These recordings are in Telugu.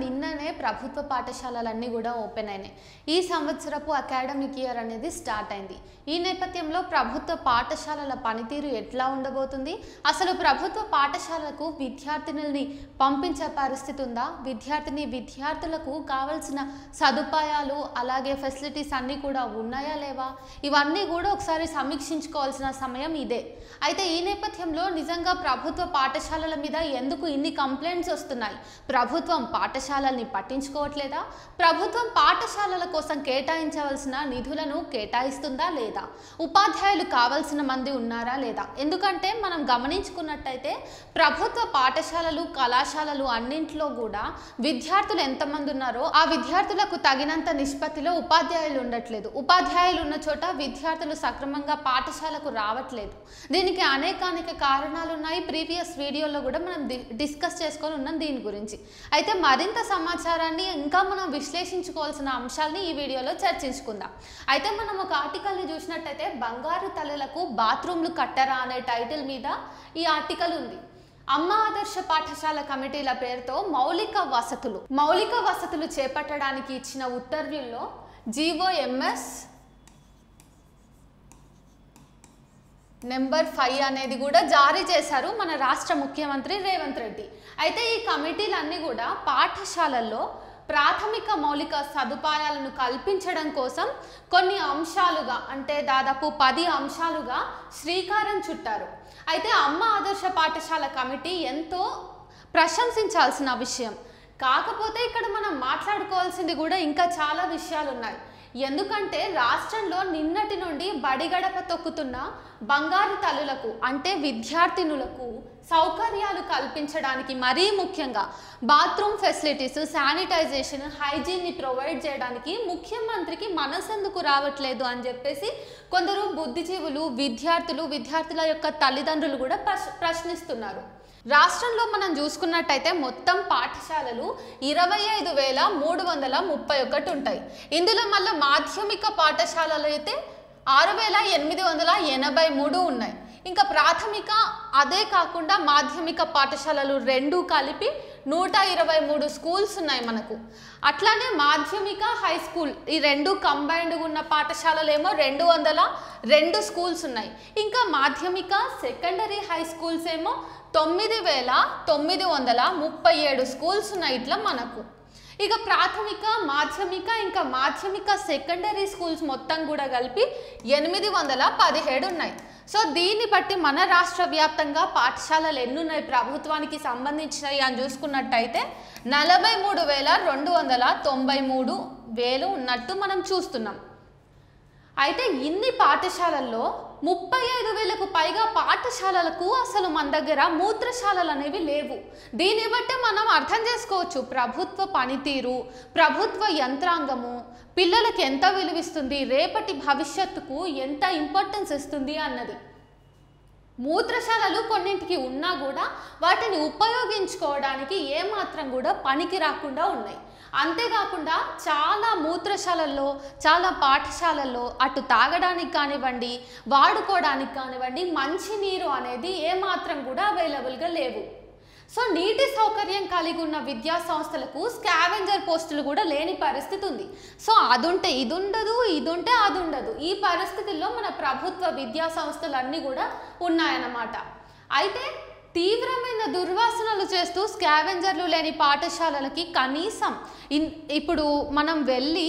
నిన్ననే ప్రభుత్వ పాఠశాలలన్నీ కూడా ఓపెన్ అయినాయి. ఈ సంవత్సరపు అకాడమిక్ ఇయర్ అనేది స్టార్ట్ అయింది. ఈ నేపథ్యంలో ప్రభుత్వ పాఠశాలల పనితీరు ఎట్లా ఉండబోతుంది, అసలు ప్రభుత్వ పాఠశాలకు విద్యార్థినుల్ని పంపించే పరిస్థితి ఉందా, విద్యార్థులకు కావాల్సిన సదుపాయాలు అలాగే ఫెసిలిటీస్ అన్నీ కూడా ఉన్నాయా లేవా, ఇవన్నీ కూడా ఒకసారి సమీక్షించుకోవాల్సిన సమయం ఇదే. అయితే ఈ నేపథ్యంలో నిజంగా ప్రభుత్వ పాఠశాలల మీద ఎందుకు ఇన్ని కంప్లైంట్స్ వస్తున్నాయి? ప్రభుత్వం పాఠశాలల్ని పట్టించుకోవట్లేదా? ప్రభుత్వం పాఠశాలల కోసం కేటాయించవలసిన నిధులను కేటాయిస్తుందా లేదా? ఉపాధ్యాయులు కావాల్సిన మంది ఉన్నారా లేదా? ఎందుకంటే మనం గమనించుకున్నట్టయితే ప్రభుత్వ పాఠశాలలు కళాశాలలు అన్నింటిలో కూడా విద్యార్థులు ఎంతమంది ఉన్నారో ఆ విద్యార్థులకు తగినంత నిష్పత్తిలో ఉపాధ్యాయులు ఉండట్లేదు. ఉపాధ్యాయులు ఉన్న చోట విద్యార్థులు సక్రమంగా పాఠశాలకు రావట్లేదు. దీనికి అనేక కారణాలు ఉన్నాయి. ప్రీవియస్ వీడియోలో కూడా మనం డిస్కస్ చేసుకొని ఉన్నాం దీని గురించి. అయితే మరింత సమాచారాన్ని ఇంకా మనం విశ్లేషించుకోవాల్సిన అంశాలని ఈ వీడియోలో చర్చించుకుందాం. అయితే మనం ఒక ఆర్టికల్ని చూసినట్టయితే బంగారు తల్లులకు బాత్రూమ్లు కట్టరా అనే టైటిల్ మీద ఈ ఆర్టికల్ ఉంది. అమ్మ ఆదర్శ పాఠశాల కమిటీల పేరుతో మౌలిక వసతులు చేపట్టడానికి ఇచ్చిన ఉత్తర్వుల్లో GOMS నెంబర్ 5 అనేది కూడా జారీ చేశారు మన రాష్ట్ర ముఖ్యమంత్రి రేవంత్ రెడ్డి. అయితే ఈ కమిటీలన్నీ కూడా పాఠశాలల్లో ప్రాథమిక మౌలిక సదుపాయాలను కల్పించడం కోసం కొన్ని అంశాలుగా, అంటే దాదాపు 10 అంశాలుగా శ్రీకారం చుట్టారు. అయితే అమ్మ ఆదర్శ పాఠశాల కమిటీ ఎంతో ప్రశంసించాల్సిన విషయం. కాకపోతే ఇక్కడ మనం మాట్లాడుకోవాల్సింది కూడా ఇంకా చాలా విషయాలు ఉన్నాయి. ఎందుకంటే రాష్ట్రంలో నిన్నటి నుండి బడి గడప తొక్కుతున్న బంగారు తల్లులకు అంటే విద్యార్థినులకు సౌకర్యాలు కల్పించడానికి, మరీ ముఖ్యంగా బాత్రూమ్ ఫెసిలిటీస్, శానిటైజేషన్, హైజీన్ని ప్రొవైడ్ చేయడానికి ముఖ్యమంత్రికి మనసెందుకు రావట్లేదు అని చెప్పేసి కొందరు బుద్ధిజీవులు, విద్యార్థుల యొక్క తల్లిదండ్రులు కూడా ప్రశ్నిస్తున్నారు. రాష్ట్రంలో మనం చూసుకున్నట్టయితే మొత్తం పాఠశాలలు 25,331 ఉంటాయి. ఇందులో మళ్ళీ మాధ్యమిక పాఠశాలలు అయితే 6,883 ఉన్నాయి. ఇంకా ప్రాథమిక, అదే కాకుండా మాధ్యమిక పాఠశాలలు రెండు కలిపి 123 స్కూల్స్ ఉన్నాయి మనకు. అట్లానే మాధ్యమిక, హై స్కూల్ ఈ రెండు కంబైన్డ్గా ఉన్న పాఠశాలలు ఏమో 202 స్కూల్స్ ఉన్నాయి. ఇంకా మాధ్యమిక, సెకండరీ, హై స్కూల్స్ ఏమో 9,937 స్కూల్స్ ఉన్నాయి ఇట్లా మనకు. ఇక ప్రాథమిక, మాధ్యమిక, ఇంకా మాధ్యమిక సెకండరీ స్కూల్స్ మొత్తం కూడా కలిపి 817 ఉన్నాయి. సో దీన్ని బట్టి మన రాష్ట్ర వ్యాప్తంగా పాఠశాలలు ఎన్నున్నాయి ప్రభుత్వానికి సంబంధించినవి అని చూసుకున్నట్టయితే 43,293 ఉన్నట్టు మనం చూస్తున్నాం. అయితే ఇన్ని పాఠశాలల్లో 35,000కు పైగా పాఠశాలలకు అసలు మన దగ్గర మూత్రశాలలు అనేవి లేవు. దీన్ని బట్టి మనం అర్థం చేసుకోవచ్చు ప్రభుత్వ పనితీరు, ప్రభుత్వ యంత్రాంగము పిల్లలకు ఎంత విలువిస్తుంది, రేపటి భవిష్యత్తుకు ఎంత ఇంపార్టెన్స్ ఇస్తుంది అన్నది. మూత్రశాలలు కొన్నింటికి ఉన్నా కూడా వాటిని ఉపయోగించుకోవడానికి ఏమాత్రం కూడా పనికి రాకుండా ఉన్నాయి. అంతేకాకుండా చాలా మూత్రశాలల్లో, చాలా పాఠశాలల్లో అటు తాగడానికి కానివ్వండి, వాడుకోవడానికి కానివ్వండి మంచినీరు అనేది ఏమాత్రం కూడా అవైలబుల్గా లేవు. సో నీటి సౌకర్యం కలిగి ఉన్న విద్యా సంస్థలకు స్కావెంజర్ పోస్టులు కూడా లేని పరిస్థితి ఉంది. సో అదుంటే ఇది ఉండదు, ఇది ఉంటే అది ఉండదు. ఈ పరిస్థితుల్లో మన ప్రభుత్వ విద్యా సంస్థలన్నీ కూడా ఉన్నాయన్నమాట. అయితే తీవ్రమైన దుర్వాసనలు చేస్తూ స్కావెంజర్లు లేని పాఠశాలలకి కనీసం ఇప్పుడు మనం వెళ్ళి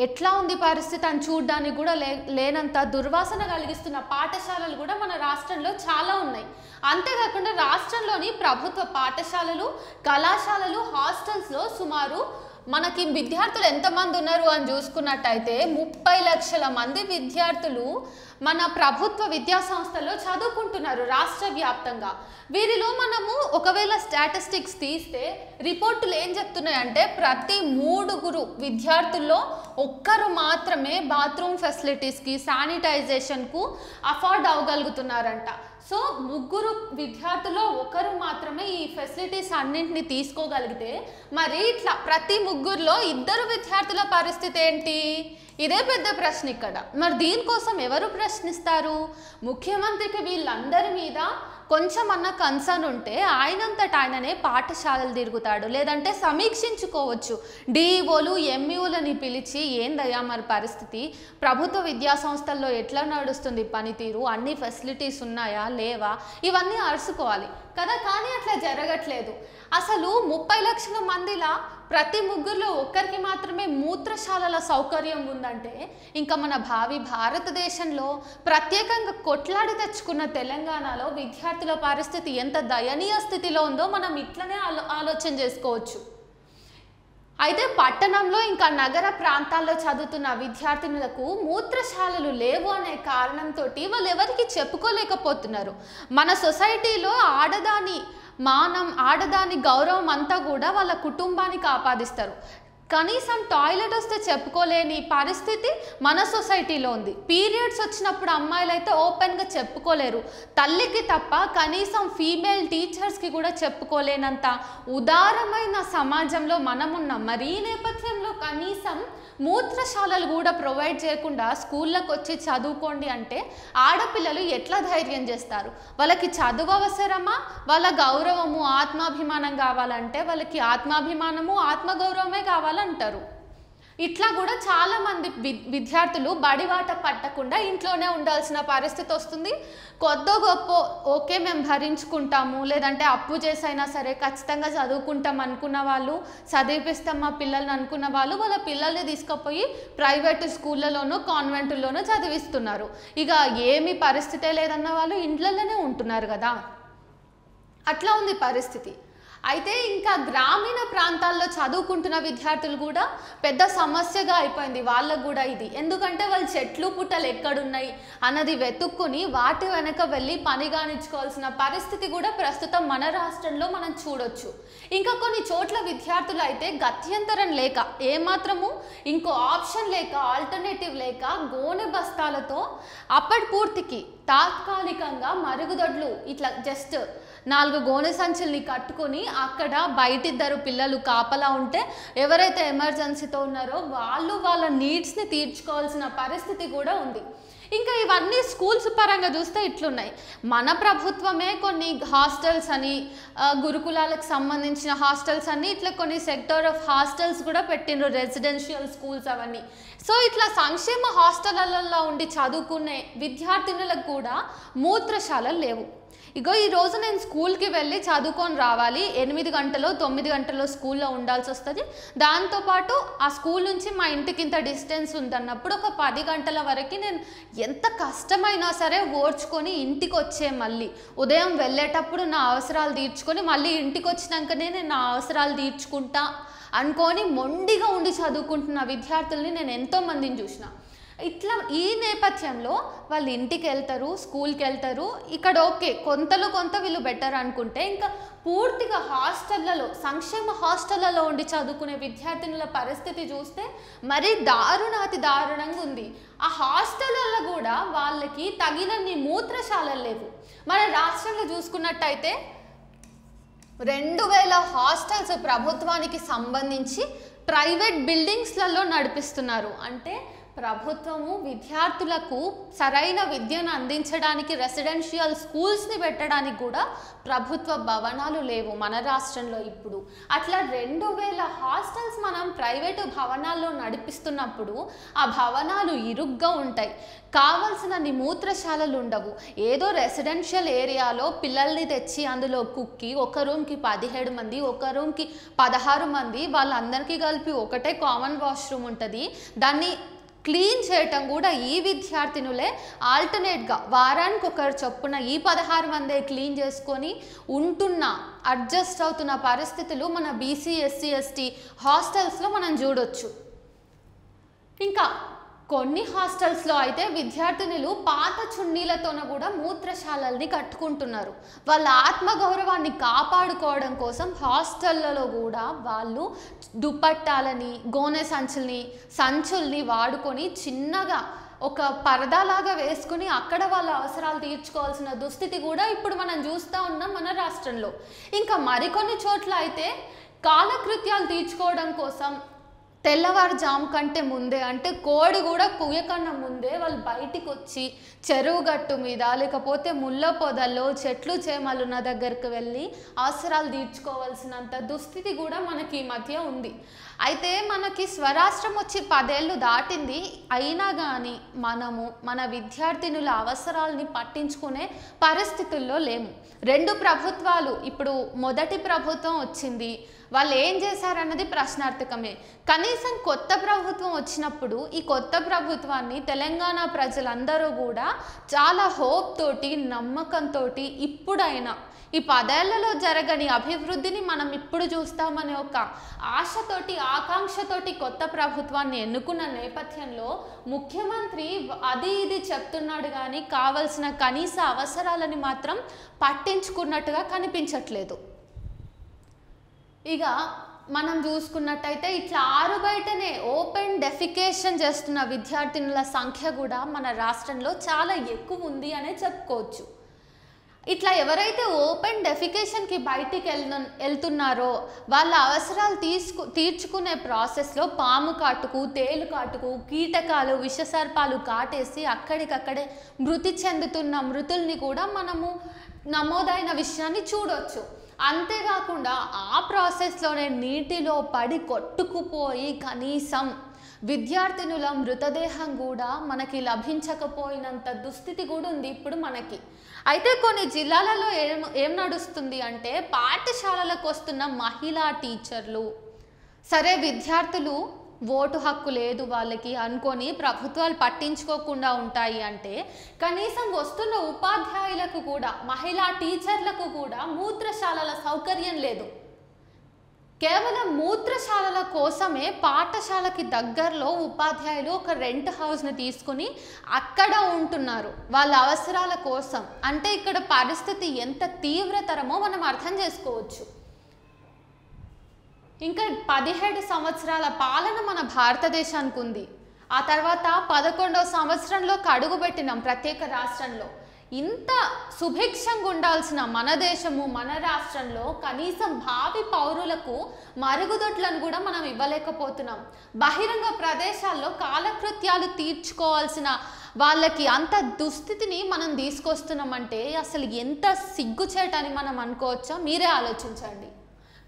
ఎట్లా ఉంది పరిస్థితి అని చూడడానికి కూడా లేనంత దుర్వాసన కలిగిస్తున్న పాఠశాలలు కూడా మన రాష్ట్రంలో చాలా ఉన్నాయి. అంతేకాకుండా రాష్ట్రంలోని ప్రభుత్వ పాఠశాలలు, కళాశాలలు, హాస్టల్స్లో సుమారు మనకి విద్యార్థులు ఎంతమంది ఉన్నారు అని చూసుకున్నట్టయితే 30 లక్షల మంది విద్యార్థులు మన ప్రభుత్వ విద్యా సంస్థల్లో చదువుకుంటున్నారు రాష్ట్ర వ్యాప్తంగా. వీరిలో మనము ఒకవేళ స్టాటిస్టిక్స్ తీస్తే రిపోర్టులు ఏం చెప్తున్నాయంటే ప్రతి 3 విద్యార్థుల్లో ఒక్కరు మాత్రమే బాత్రూమ్ ఫెసిలిటీస్కి, శానిటైజేషన్కు అఫోర్డ్ అవ్వగలుగుతున్నారంట. సో 3 విద్యార్థుల్లో ఒకరు మాత్రమే ఈ ఫెసిలిటీస్ అన్నింటినీ తీసుకోగలిగితే మరి ఇట్లా ప్రతి 3లో 2 విద్యార్థుల పరిస్థితి ఏంటి? ఇదే పెద్ద ప్రశ్న ఇక్కడ. మరి దీనికోసం ఎవరు ప్రశ్నిస్తారు? ముఖ్యమంత్రికి వీళ్ళందరి మీద కొంచెమన్నా కన్సర్న్ ఉంటే ఆయనంతట ఆయననే పాఠశాలలు తిరుగుతాడు, లేదంటే సమీక్షించుకోవచ్చు. డిఈఓలు ఎంఈఓలని పిలిచి ఏందయ్యా మరి పరిస్థితి, ప్రభుత్వ విద్యా సంస్థల్లో ఎట్లా నడుస్తుంది పనితీరు, అన్ని ఫెసిలిటీస్ ఉన్నాయా లేవా, ఇవన్నీ అరుచుకోవాలి కదా. కానీ అట్లా జరగట్లేదు. అసలు 30 లక్షల మందిలా ప్రతి ముగ్గురులో ఒక్కరికి మాత్రమే మూత్రశాలల సౌకర్యం ఉందంటే ఇంకా మన భావి భారతదేశంలో ప్రత్యేకంగా కొట్లాడి తెచ్చుకున్న తెలంగాణలో విద్యార్థుల పరిస్థితి ఎంత దయనీయ స్థితిలో ఉందో మనం ఇట్లనే ఆలోచన చేసుకోవచ్చు. అయితే పట్టణంలో ఇంకా నగర ప్రాంతాల్లో చదువుతున్న విద్యార్థినులకు మూత్రశాలలు లేవు అనే కారణంతో వాళ్ళు ఎవరికి చెప్పుకోలేకపోతున్నారు. మన సొసైటీలో ఆడదాని గౌరవం అంతా కూడా వాళ్ళ కుటుంబానికి ఆపాదిస్తారు. కనీసం టాయిలెట్ వస్తే చెప్పుకోలేని పరిస్థితి మన సొసైటీలో ఉంది. పీరియడ్స్ వచ్చినప్పుడు అమ్మాయిలు అయితే ఓపెన్గా చెప్పుకోలేరు, తల్లికి తప్ప కనీసం ఫీమేల్ టీచర్స్కి కూడా చెప్పుకోలేనంత ఉదారమైన సమాజంలో మనం ఉన్నాం. మరి ఈ నేపథ్యంలో కనీసం మూత్రశాలలు కూడా ప్రొవైడ్ చేయకుండా స్కూళ్ళకు వచ్చి చదువుకోండి అంటే ఆడపిల్లలు ఎట్లా ధైర్యం చేస్తారు? వాళ్ళకి చదువు అవసరమా, వాళ్ళ గౌరవము ఆత్మాభిమానం కావాలంటే వాళ్ళకి ఆత్మాభిమానము ఆత్మగౌరవమే కావాలంటారు. ఇట్లా కూడా చాలామంది విద్యార్థులు బడివాట పట్టకుండా ఇంట్లోనే ఉండాల్సిన పరిస్థితి వస్తుంది. కొద్దో గొప్ప ఓకే మేము భరించుకుంటాము, లేదంటే అప్పు చేసైనా సరే ఖచ్చితంగా చదువుకుంటాం అనుకున్న వాళ్ళు, చదివిపిస్తాం మా పిల్లల్ని అనుకున్న వాళ్ళు వాళ్ళ పిల్లల్ని తీసుకుపోయి ప్రైవేటు స్కూళ్ళలోనూ కాన్వెంటుల్లోనూ చదివిస్తున్నారు. ఇక ఏమి పరిస్థితే లేదన్న వాళ్ళు ఇంట్లలోనే ఉంటున్నారు కదా. అట్లా ఉంది పరిస్థితి. అయితే ఇంకా గ్రామీణ ప్రాంతాల్లో చదువుకుంటున్న విద్యార్థులు కూడా పెద్ద సమస్యగా అయిపోయింది వాళ్ళకు కూడా ఇది. ఎందుకంటే వాళ్ళు చెట్లు పుట్టలు ఎక్కడున్నాయి అన్నది వెతుక్కుని వాటి వెనక వెళ్ళి పని కానిచ్చుకోవాల్సిన పరిస్థితి కూడా ప్రస్తుతం మన రాష్ట్రంలో మనం చూడొచ్చు. ఇంకా కొన్ని చోట్ల విద్యార్థులు అయితే గత్యంతరం లేక, ఏమాత్రము ఇంకో ఆప్షన్ లేక, ఆల్టర్నేటివ్ లేక గోనె బస్తాలతో అప్పటి పూర్తికి తాత్కాలికంగా మరుగుదొడ్లు ఇట్లా జస్ట్ 4 గోనె సంచుల్ని కట్టుకొని అక్కడ బయటిద్దరు పిల్లలు కాపలా ఉంటే ఎవరైతే ఎమర్జెన్సీతో ఉన్నారో వాళ్ళు వాళ్ళ నీడ్స్ని తీర్చుకోవాల్సిన పరిస్థితి కూడా ఉంది. ఇంకా ఇవన్నీ స్కూల్స్ పరంగా చూస్తే ఇట్లున్నాయి. మన ప్రభుత్వమే కొన్ని హాస్టల్స్ అని, గురుకులాలకు సంబంధించిన హాస్టల్స్ అని, ఇట్లా కొన్ని సెక్టర్ ఆఫ్ హాస్టల్స్ కూడా పెట్టిండ్రు, రెసిడెన్షియల్ స్కూల్స్ అవన్నీ. సో ఇట్లా సంక్షేమ హాస్టళ్లలో ఉండి చదువుకునే విద్యార్థినులకు కూడా మూత్రశాలలు లేవు. ఇగో ఈరోజు నేను స్కూల్కి వెళ్ళి చదువుకొని రావాలి, 8 గంటలో 9 గంటలో స్కూల్లో ఉండాల్సి వస్తుంది. దాంతోపాటు ఆ స్కూల్ నుంచి మా ఇంటికి ఇంత డిస్టెన్స్ ఉందన్నప్పుడు ఒక 10 గంటల వరకు నేను ఎంత కష్టమైనా సరే ఓర్చుకొని ఇంటికి వచ్చే, మళ్ళీ ఉదయం వెళ్ళేటప్పుడు నా అవసరాలు తీర్చుకొని మళ్ళీ ఇంటికి వచ్చినాకనే నేను నా అవసరాలు తీర్చుకుంటా అనుకొని మొండిగా ఉండి చదువుకుంటున్న విద్యార్థుల్ని నేను ఎంతోమందిని చూసిన. ఇట్లా ఈ నేపథ్యంలో వాళ్ళు ఇంటికి వెళ్తారు, స్కూల్కి వెళ్తారు. ఇక్కడ ఓకే కొంతలో కొంత వీళ్ళు బెటర్ అనుకుంటే, ఇంకా పూర్తిగా హాస్టళ్లలో, సంక్షేమ హాస్టళ్లలో ఉండి చదువుకునే విద్యార్థినుల పరిస్థితి చూస్తే మరీ అతి దారుణంగా ఉంది. ఆ హాస్టళ్లలో కూడా వాళ్ళకి తగినన్ని మూత్రశాలలు లేవు. మన రాష్ట్రంలో చూసుకున్నట్టయితే 2000 హాస్టల్స్ ప్రభుత్వానికి సంబంధించి ప్రైవేట్ బిల్డింగ్స్లలో నడిపిస్తున్నారు. అంటే ప్రభుత్వము విద్యార్థులకు సరైన విద్యను అందించడానికి రెసిడెన్షియల్ స్కూల్స్ని పెట్టడానికి కూడా ప్రభుత్వ భవనాలు లేవు మన రాష్ట్రంలో ఇప్పుడు. అట్లా 2000 హాస్టల్స్ మనం ప్రైవేటు భవనాల్లో నడిపిస్తున్నప్పుడు ఆ భవనాలు ఇరుగ్గా ఉంటాయి, కావాల్సినన్ని మూత్రశాలలు ఉండవు. ఏదో రెసిడెన్షియల్ ఏరియాలో పిల్లల్ని తెచ్చి అందులో కుక్కి ఒక రూమ్కి 17 మంది, ఒక రూమ్కి 16 మంది, వాళ్ళందరికీ కలిపి ఒకటే కామన్ వాష్రూమ్ ఉంటుంది. దాన్ని క్లీన్ చేయటం కూడా ఈ విద్యార్థినులే ఆల్టర్నేట్గా వారానికి ఒకరు చొప్పున ఈ 16 మందే క్లీన్ చేసుకొని ఉంటున్న, అడ్జస్ట్ అవుతున్న పరిస్థితులు మన బీసీ ఎస్సీ ఎస్టీ హాస్టల్స్లో మనం చూడొచ్చు. ఇంకా కొన్ని హాస్టల్స్లో అయితే విద్యార్థినులు పాత చున్నీలతోన కూడా మూత్రశాలల్ని కట్టుకుంటున్నారు. వాళ్ళ ఆత్మగౌరవాన్ని కాపాడుకోవడం కోసం హాస్టళ్లలో కూడా వాళ్ళు దుపట్టాలని, గోనె సంచుల్ని వాడుకొని చిన్నగా ఒక పరదాలాగా వేసుకుని అక్కడ వాళ్ళ అవసరాలు తీర్చుకోవాల్సిన దుస్థితి కూడా ఇప్పుడు మనం చూస్తూ ఉన్నాం మన రాష్ట్రంలో. ఇంకా మరికొన్ని చోట్ల అయితే కాలకృత్యాలు తీర్చుకోవడం కోసం తెల్లవారుజాము కంటే ముందే, అంటే కోడి కూడా కూయకన్నా ముందే వాళ్ళు బయటికి వచ్చి చెరువు గట్టు మీద లేకపోతే ముళ్ళ పొదల్లో చెట్లు చేమలున్న దగ్గరికి వెళ్ళి అవసరాలు తీర్చుకోవాల్సినంత దుస్థితి కూడా మనకి ఈ మధ్య ఉంది. అయితే మనకి స్వరాష్ట్రం వచ్చి 10 ఏళ్ళు దాటింది, అయినా కానీ మనము మన విద్యార్థినుల అవసరాలని పట్టించుకునే పరిస్థితుల్లో లేము. 2 ప్రభుత్వాలు, ఇప్పుడు మొదటి ప్రభుత్వం వచ్చింది, వాళ్ళు ఏం చేశారన్నది ప్రశ్నార్థకమే. కనీసం కొత్త ప్రభుత్వం వచ్చినప్పుడు ఈ కొత్త ప్రభుత్వాన్ని తెలంగాణ ప్రజలందరూ కూడా చాలా హోప్ తోటి, నమ్మకంతో ఇప్పుడైనా ఈ 10 ఏళ్లలో జరగని అభివృద్ధిని మనం ఇప్పుడు చూస్తామనే ఒక ఆశతోటి, ఆకాంక్షతోటి కొత్త ప్రభుత్వాన్ని ఎన్నుకున్న నేపథ్యంలో ముఖ్యమంత్రి అది ఇది చెప్తున్నాడు కానీ కావలసిన కనీస అవసరాలని మాత్రం పట్టించుకున్నట్టుగా కనిపించట్లేదు. ఇక మనం చూసుకున్నట్టయితే ఇట్లా ఆరు బయటనే ఓపెన్ డెఫికేషన్ చేస్తున్న విద్యార్థినుల సంఖ్య కూడా మన రాష్ట్రంలో చాలా ఎక్కువ ఉంది అనే చెప్పుకోవచ్చు. ఇట్లా ఎవరైతే ఓపెన్ డెఫికేషన్కి బయటికి వెళ్తున్నారో వాళ్ళ అవసరాలు తీర్చుకునే ప్రాసెస్లో పాము కాటుకు, తేలు కాటుకు, కీటకాలు, విషసర్పాలు కాటేసి అక్కడికక్కడే మృతి చెందుతున్న మృతుల్ని కూడా మనము నమోదైన విషయాన్ని చూడొచ్చు. అంతేకాకుండా ఆ ప్రాసెస్లోనే నీటిలో పడి కొట్టుకుపోయి కనీసం విద్యార్థినుల మృతదేహం కూడా మనకి లభించకపోయినంత దుస్థితి కూడా ఉంది ఇప్పుడు మనకి. అయితే కొన్ని జిల్లాలలో ఏం నడుస్తుంది అంటే పాఠశాలలకు వస్తున్న మహిళా టీచర్లు, సరే విద్యార్థులు ఓటు హక్కు లేదు వాళ్ళకి అనుకొని ప్రభుత్వాలు పట్టించుకోకుండా ఉంటాయి అంటే కనీసం వస్తున్న ఉపాధ్యాయులకు కూడా, మహిళా టీచర్లకు కూడా మూత్రశాలల సౌకర్యం లేదు. కేవలం మూత్రశాలల కోసమే పాఠశాలకి దగ్గరలో ఉపాధ్యాయులు ఒక రెంట్ హౌస్ని తీసుకుని అక్కడ ఉంటున్నారు వాళ్ళ అవసరాల కోసం. అంటే ఇక్కడ పరిస్థితి ఎంత తీవ్రతరమో మనం అర్థం చేసుకోవచ్చు. ఇంకా 17 సంవత్సరాల పాలన మన భారతదేశానికి ఉంది. ఆ తర్వాత 11వ సంవత్సరంలో అడుగుపెట్టినాం ప్రత్యేక రాష్ట్రంలో. ఇంత సుభిక్షంగా ఉండాల్సిన మన దేశము, మన రాష్ట్రంలో కనీసం భావి పౌరులకు మరుగుదొడ్లను కూడా మనం ఇవ్వలేకపోతున్నాం. బహిరంగ ప్రదేశాల్లో కాలకృత్యాలు తీర్చుకోవాల్సిన వాళ్ళకి అంత దుస్థితిని మనం తీసుకొస్తున్నామంటే అసలు ఎంత సిగ్గుచేటని మనం అనుకోవచ్చా? మీరే ఆలోచించండి.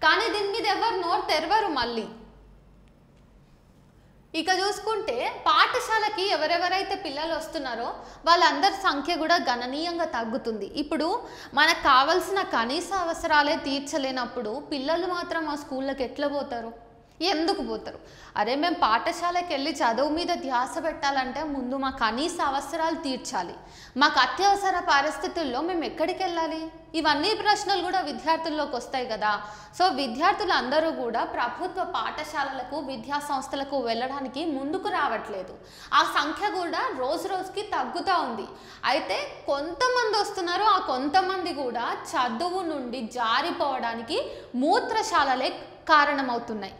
కానీ దీని మీద ఎవరు నోరు తెరవరు. మళ్ళీ ఇక చూసుకుంటే పాఠశాలకి ఎవరెవరైతే పిల్లలు వస్తున్నారో వాళ్ళందరి సంఖ్య కూడా గణనీయంగా తగ్గుతుంది. ఇప్పుడు మనకు కావాల్సిన కనీస అవసరాలే తీర్చలేనప్పుడు పిల్లలు మాత్రం ఆ స్కూళ్ళకి ఎట్లా పోతారు? ఎందుకు పోతారు? అరే మేము పాఠశాలకు వెళ్ళి చదువు మీద ధ్యాస పెట్టాలంటే ముందు మా కనీస అవసరాలు తీర్చాలి. మాకు అత్యవసర పరిస్థితుల్లో మేము ఎక్కడికి వెళ్ళాలి? ఇవన్నీ ప్రశ్నలు కూడా విద్యార్థుల్లోకి వస్తాయి కదా. సో విద్యార్థులందరూ కూడా ప్రభుత్వ పాఠశాలలకు, విద్యా సంస్థలకు వెళ్ళడానికి ముందుకు రావట్లేదు. ఆ సంఖ్య కూడా రోజు రోజుకి తగ్గుతూ ఉంది. అయితే కొంతమంది వస్తున్నారు, ఆ కొంతమంది కూడా చదువు నుండి జారిపోవడానికి మూత్రశాలలే కారణమవుతున్నాయి.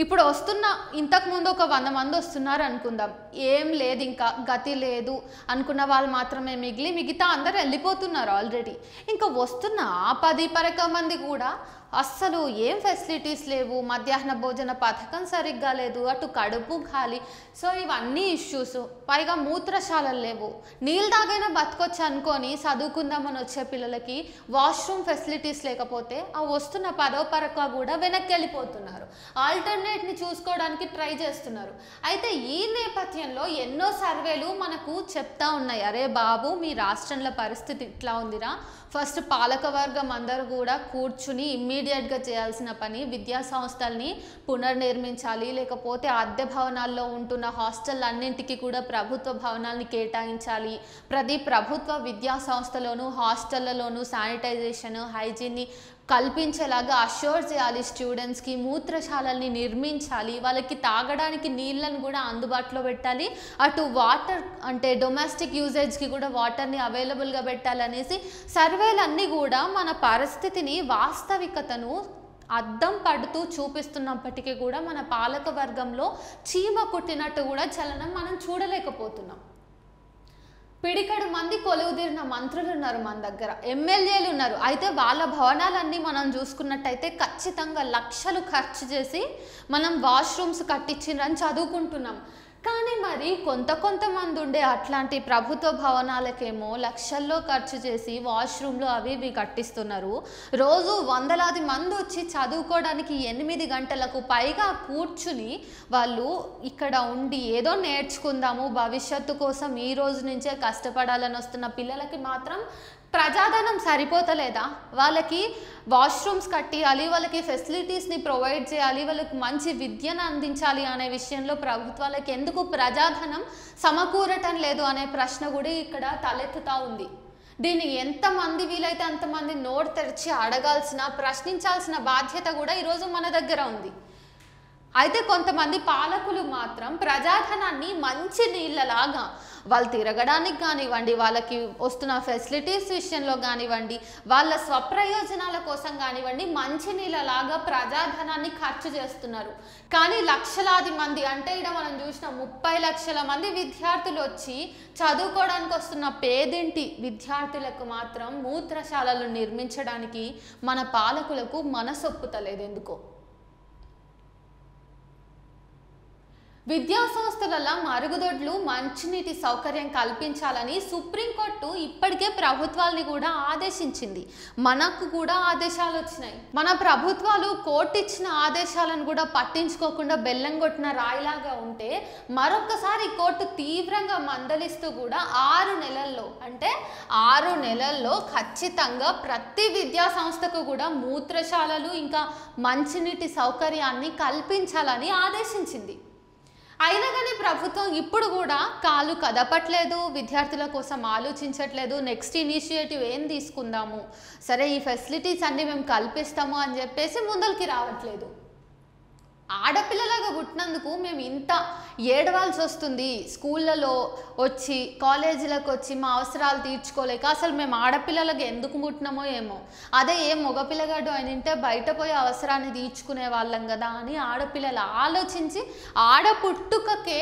ఇప్పుడు వస్తున్న ఇంతకుముందు ఒక 100 మంది వస్తున్నారు అనుకుందాం, ఏం లేదు ఇంకా గతి లేదు అనుకున్న వాళ్ళు మాత్రమే మిగతా అందరూ వెళ్ళిపోతున్నారు ఆల్రెడీ. ఇంకా వస్తున్న ఆ 10 మంది కూడా అస్సలు ఏం ఫెసిలిటీస్ లేవు, మధ్యాహ్న భోజన పథకం సరిగ్గా లేదు, అటు కడుపు ఖాళీ. సో ఇవన్నీ ఇష్యూస్. పైగా మూత్రశాలలు లేవు. నీళ్ళు తాగైనా బతకొచ్చు అనుకొని చదువుకుందామని వచ్చే పిల్లలకి వాష్రూమ్ ఫెసిలిటీస్ లేకపోతే ఆ వస్తున్న 10వ కూడా వెనక్కి వెళ్ళిపోతున్నారు. ఆల్టర్నేట్ని చూసుకోవడానికి ట్రై చేస్తున్నారు. అయితే ఈ నేపథ్యంలో ఎన్నో సర్వేలు మనకు చెప్తా ఉన్నాయి, అరే బాబు మీ రాష్ట్రంలో పరిస్థితి ఇట్లా ఉందిరా, ఫస్ట్ పాలకవర్గం అందరూ కూడా కూర్చుని ఇమ్మీడియట్గా చేయాల్సిన పని విద్యా సంస్థల్ని పునర్నిర్మించాలి, లేకపోతే అద్దె భవనాల్లో ఉంటున్న హాస్టల్ అన్నింటికి కూడా ప్రభుత్వ భవనాలని కేటాయించాలి, ప్రతి ప్రభుత్వ విద్యా సంస్థలోనూ హాస్టళ్లలోనూ శానిటైజేషన్, హైజీన్ని కల్పించేలాగా అష్యూర్ చేయాలి, స్టూడెంట్స్కి మూత్రశాలల్ని నిర్మించాలి, వాళ్ళకి తాగడానికి నీళ్ళను కూడా అందుబాటులో పెట్టాలి, అటు వాటర్ అంటే డొమెస్టిక్ యూజేజ్కి కూడా వాటర్ని అవైలబుల్గా పెట్టాలనేసి సర్వేలన్నీ కూడా మన పరిస్థితిని, వాస్తవికతను అద్దం పడుతూ చూపిస్తున్నప్పటికీ కూడా మన పాలక వర్గంలో చీమ కుట్టినట్టు కూడా చలనం మనం చూడలేకపోతున్నాం. పిడికడు మంది కొలువుదీరిన మంత్రులు ఉన్నారు మన దగ్గర, ఎమ్మెల్యేలు ఉన్నారు. అయితే వాళ్ళ భవనాలన్నీ మనం చూసుకున్నట్టయితే ఖచ్చితంగా లక్షలు ఖర్చు చేసి మనం వాష్రూమ్స్ కట్టించిండ్రని చదువుకుంటున్నాం. కానీ మరి కొంతమంది ఉండే అట్లాంటి ప్రభుత్వ భవనాలకేమో లక్షల్లో ఖర్చు చేసి వాష్రూమ్లు అవి ఇవి కట్టిస్తున్నారు. రోజు వందలాది మంది వచ్చి చదువుకోవడానికి 8 గంటలకు పైగా కూర్చుని వాళ్ళు ఇక్కడ ఉండి ఏదో నేర్చుకుందాము భవిష్యత్తు కోసం ఈ రోజు నుంచే కష్టపడాలని వస్తున్న పిల్లలకి మాత్రం ప్రజాధనం సరిపోతలేదా? వాళ్ళకి వాష్రూమ్స్ కట్టియాలి, వాళ్ళకి ఫెసిలిటీస్ని ప్రొవైడ్ చేయాలి, వాళ్ళకి మంచి విద్యను అందించాలి అనే విషయంలో ప్రభుత్వాలకు ఎందుకు ప్రజాధనం సమకూరటం లేదు అనే ప్రశ్న కూడా ఇక్కడ తలెత్తుతా ఉంది. దీన్ని ఎంతమంది వీలైతే అంతమంది నోరు తెరిచి అడగాల్సిన, ప్రశ్నించాల్సిన బాధ్యత కూడా ఈరోజు మన దగ్గర ఉంది. అయితే కొంతమంది పాలకులు మాత్రం ప్రజాధనాన్ని మంచి నీళ్ళలాగా వాళ్ళు తిరగడానికి కానివ్వండి, వాళ్ళకి వస్తున్న ఫెసిలిటీస్ విషయంలో కానివ్వండి, వాళ్ళ స్వప్రయోజనాల కోసం కానివ్వండి మంచి నీళ్ళలాగా ప్రజాధనాన్ని ఖర్చు చేస్తున్నారు. కానీ లక్షలాది మంది, అంటే ఇక్కడ మనం చూసిన 30 లక్షల మంది విద్యార్థులు వచ్చి చదువుకోవడానికి వస్తున్న పేదింటి విద్యార్థులకు మాత్రం మూత్రశాలలు నిర్మించడానికి మన పాలకులకు మనసొప్పుతలేదు ఎందుకో. విద్యా సంస్థల మరుగుదొడ్లు మంచినీటి సౌకర్యం కల్పించాలని సుప్రీంకోర్టు ఇప్పటికే ప్రభుత్వాలని కూడా ఆదేశించింది. మనకు కూడా ఆదేశాలు వచ్చినాయి. మన ప్రభుత్వాలు కోర్టు ఇచ్చిన ఆదేశాలను కూడా పట్టించుకోకుండా బెల్లం కొట్టిన రాయిలాగా ఉంటే మరొకసారి కోర్టు తీవ్రంగా మందలిస్తూ కూడా 6 నెలల్లో, అంటే 6 నెలల్లో ఖచ్చితంగా ప్రతి విద్యా సంస్థకు కూడా మూత్రశాలలు ఇంకా మంచినీటి సౌకర్యాన్ని కల్పించాలని ఆదేశించింది. అయినా కానీ ప్రభుత్వం ఇప్పుడు కూడా కాలు కదపట్లేదు, విద్యార్థుల కోసం ఆలోచించట్లేదు. నెక్స్ట్ ఇనిషియేటివ్ ఏం తీసుకుందాము, సరే ఈ ఫెసిలిటీస్ అన్నీ మేము కల్పిస్తాము అని చెప్పేసి ముందరికి రావట్లేదు. ఆడపిల్లలాగా పుట్టినందుకు మేము ఇంత ఏడవాల్సి వస్తుంది, స్కూళ్ళలో వచ్చి కాలేజీలకు వచ్చి మా అవసరాలు తీర్చుకోలేక. అసలు మేము ఆడపిల్లలకు ఎందుకు పుట్టినామో ఏమో, అదే ఏ మగపిల్లగాడు అయినంటే బయట పోయి అవసరాన్ని తీర్చుకునే వాళ్ళం కదా అని ఆడపిల్లలు ఆలోచించి ఆడపుట్టుకకే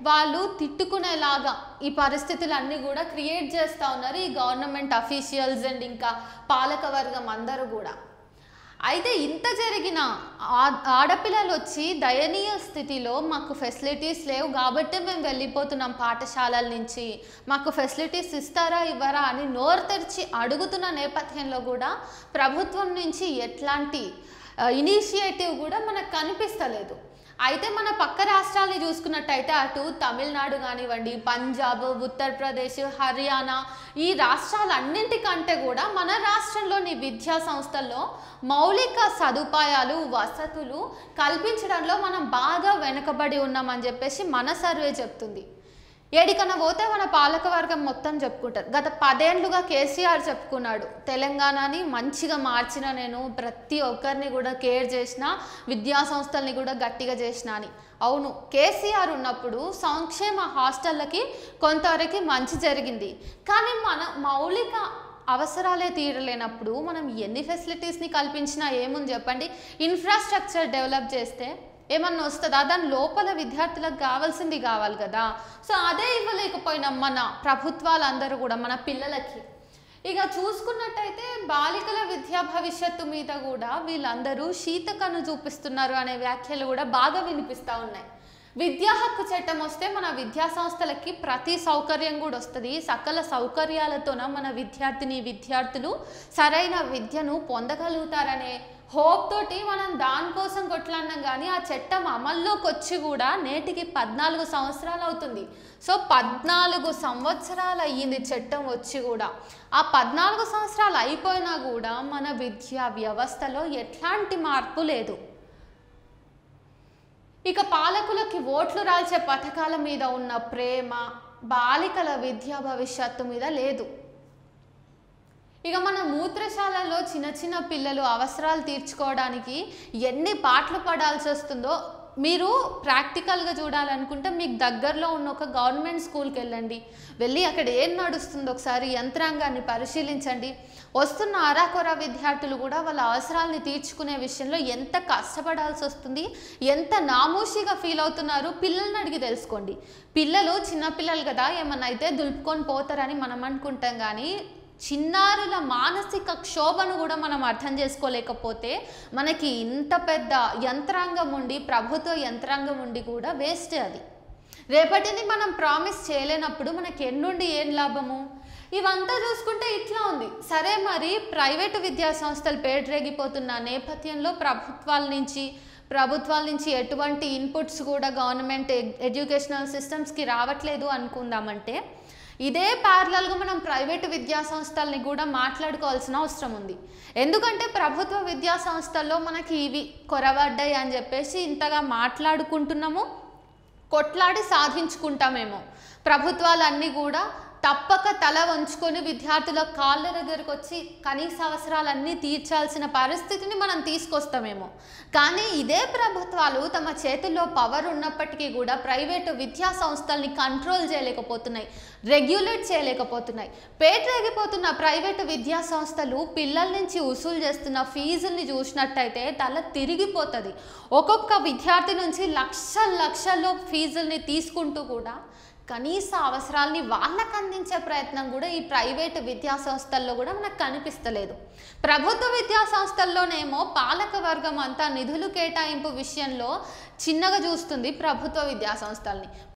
వాళ్ళు తిట్టుకునేలాగా ఈ పరిస్థితులన్నీ కూడా క్రియేట్ చేస్తూ ఉన్నారు ఈ గవర్నమెంట్ అఫీషియల్స్ అండ్ ఇంకా పాలకవర్గం అందరూ కూడా. అయితే ఇంత జరిగిన ఆడపిల్లలు వచ్చి దయనీయ స్థితిలో మాకు ఫెసిలిటీస్ లేవు కాబట్టి మేము వెళ్ళిపోతున్నాం పాఠశాలల నుంచి, మాకు ఫెసిలిటీస్ ఇస్తారా ఇవ్వరా అని నోరు తెరిచి అడుగుతున్న నేపథ్యంలో కూడా ప్రభుత్వం నుంచి ఎట్లాంటి ఇనిషియేటివ్ కూడా మనకు కనిపిస్తలేదు. అయితే మన పక్క రాష్ట్రాలని చూసుకున్నట్టయితే అటు తమిళనాడు కానివ్వండి, పంజాబ్, ఉత్తరప్రదేశ్, హర్యానా ఈ రాష్ట్రాలన్నింటికంటే కూడా మన రాష్ట్రంలోని విద్యా సంస్థల్లో మౌలిక సదుపాయాలు, వసతులు కల్పించడంలో మనం బాగా వెనుకబడి ఉన్నామని చెప్పేసి మన సర్వే చెప్తుంది. ఏడికన్నా పోతే మన పాలకవర్గం మొత్తం చెప్పుకుంటారు. గత 10 ఏళ్లుగా కేసీఆర్ చెప్పుకున్నాడు, తెలంగాణని మంచిగా మార్చిన నేను, ప్రతి ఒక్కరిని కూడా కేర్ చేసిన, విద్యా సంస్థల్ని కూడా గట్టిగా చేసిన అని. అవును, కేసీఆర్ ఉన్నప్పుడు సంక్షేమ హాస్టళ్ళకి కొంతవరకు మంచి జరిగింది. కానీ మన మౌలిక అవసరాలే తీరలేనప్పుడు మనం ఎన్ని ఫెసిలిటీస్ని కల్పించినా ఏముంది చెప్పండి. ఇన్ఫ్రాస్ట్రక్చర్ డెవలప్ చేస్తే ఏమన్నా వస్తుందా? దాని లోపల విద్యార్థులకు కావాల్సింది కావాలి కదా. సో అదే ఇవ్వలేకపోయినాం మన ప్రభుత్వాలందరూ కూడా మన పిల్లలకి. ఇక చూసుకున్నట్టయితే బాలికల విద్యా భవిష్యత్తు మీద కూడా వీళ్ళందరూ శీతకన్ను చూపిస్తున్నారు అనే వ్యాఖ్యలు కూడా బాగా వినిపిస్తూ ఉన్నాయి. విద్యా హక్కు చట్టం వస్తే మన విద్యా సంస్థలకి ప్రతి సౌకర్యం కూడా వస్తుంది. సకల సౌకర్యాలతోన మన విద్యార్థులు సరైన విద్యను పొందగలుగుతారనే హోప్ తోటి మనం దానికోసం కొట్లాడినాం. కానీ ఆ చట్టం అమల్లోకి వచ్చి కూడా నేటికి 14 సంవత్సరాలు అవుతుంది. సో 14 సంవత్సరాలు అయ్యింది చట్టం వచ్చి కూడా. ఆ 14 సంవత్సరాలు అయిపోయినా కూడా మన విద్యా వ్యవస్థలో ఎట్లాంటి మార్పు లేదు. ఇక పాలకులకి ఓట్లు రాల్చే పథకాల మీద ఉన్న ప్రేమ బాలికల విద్యా భవిష్యత్తు మీద లేదు. ఇక మన మూత్రశాలలో చిన్న పిల్లలు అవసరాలు తీర్చుకోవడానికి ఎన్ని పాటలు పడాల్సి వస్తుందో మీరు ప్రాక్టికల్గా చూడాలనుకుంటే మీకు దగ్గరలో ఉన్న ఒక గవర్నమెంట్ స్కూల్కి వెళ్ళి అక్కడ ఏం నడుస్తుందో ఒకసారి యంత్రాంగాన్ని పరిశీలించండి. వస్తున్న అరాకొర విద్యార్థులు కూడా వాళ్ళ అవసరాలని తీర్చుకునే విషయంలో ఎంత కష్టపడాల్సి వస్తుంది, ఎంత నామూషిగా ఫీల్ అవుతున్నారు పిల్లల్ని అడిగి తెలుసుకోండి. పిల్లలు చిన్నపిల్లలు కదా, ఏమన్నా అయితే దులుపుకొని పోతారని మనం అనుకుంటాం, కానీ చిన్నారుల మానసిక క్షోభను కూడా మనం అర్థం చేసుకోలేకపోతే మనకి ఇంత పెద్ద యంత్రాంగం ఉండి, ప్రభుత్వ యంత్రాంగం ఉండి కూడా వేస్టే. అది రేపటిని మనం ప్రామిస్ చేయలేనప్పుడు మనకి ఎన్నుండి ఏం లాభము? ఇవంతా చూసుకుంటే ఇట్లా ఉంది. సరే, మరి ప్రైవేటు విద్యా సంస్థలు పేటరేగిపోతున్న నేపథ్యంలో ప్రభుత్వాల నుంచి ఎటువంటి ఇన్పుట్స్ కూడా గవర్నమెంట్ ఎడ్యుకేషనల్ సిస్టమ్స్కి రావట్లేదు అనుకుందామంటే, ఇదే ప్యారలల్గా మనం ప్రైవేటు విద్యా సంస్థల్ని కూడా మాట్లాడుకోవాల్సిన అవసరం ఉంది. ఎందుకంటే ప్రభుత్వ విద్యా సంస్థల్లో మనకి ఇవి కొరవడ్డాయి అని చెప్పేసి ఇంతగా మాట్లాడుకుంటున్నాము, కొట్లాడి సాధించుకుంటామేమో. ప్రభుత్వాలన్నీ కూడా తప్పక తల వంచుకొని విద్యార్థుల కాళ్ళ దగ్గరకు వచ్చి కనీస అవసరాలన్నీ తీర్చాల్సిన పరిస్థితిని మనం తీసుకొస్తామేమో. కానీ ఇదే ప్రభుత్వాలు తమ చేతుల్లో పవర్ ఉన్నప్పటికీ కూడా ప్రైవేటు విద్యా సంస్థల్ని కంట్రోల్ చేయలేకపోతున్నాయి, రెగ్యులేట్ చేయలేకపోతున్నాయి. పేటరేగిపోతున్న ప్రైవేటు విద్యా సంస్థలు పిల్లల నుంచి వసూలు చేస్తున్న ఫీజుల్ని చూసినట్టయితే తల తిరిగిపోతుంది. ఒక్కొక్క విద్యార్థి నుంచి లక్షల్లో ఫీజుల్ని తీసుకుంటూ కూడా కనీస అవసరాలని వాళ్ళకు అందించే ప్రయత్నం కూడా ఈ ప్రైవేటు విద్యా సంస్థల్లో కూడా మనకు కనిపిస్తలేదు. ప్రభుత్వ విద్యా సంస్థల్లోనేమో పాలక వర్గం అంతా నిధులు కేటాయింపు విషయంలో చిన్నగా చూస్తుంది ప్రభుత్వ విద్యా సంస్థల్ని.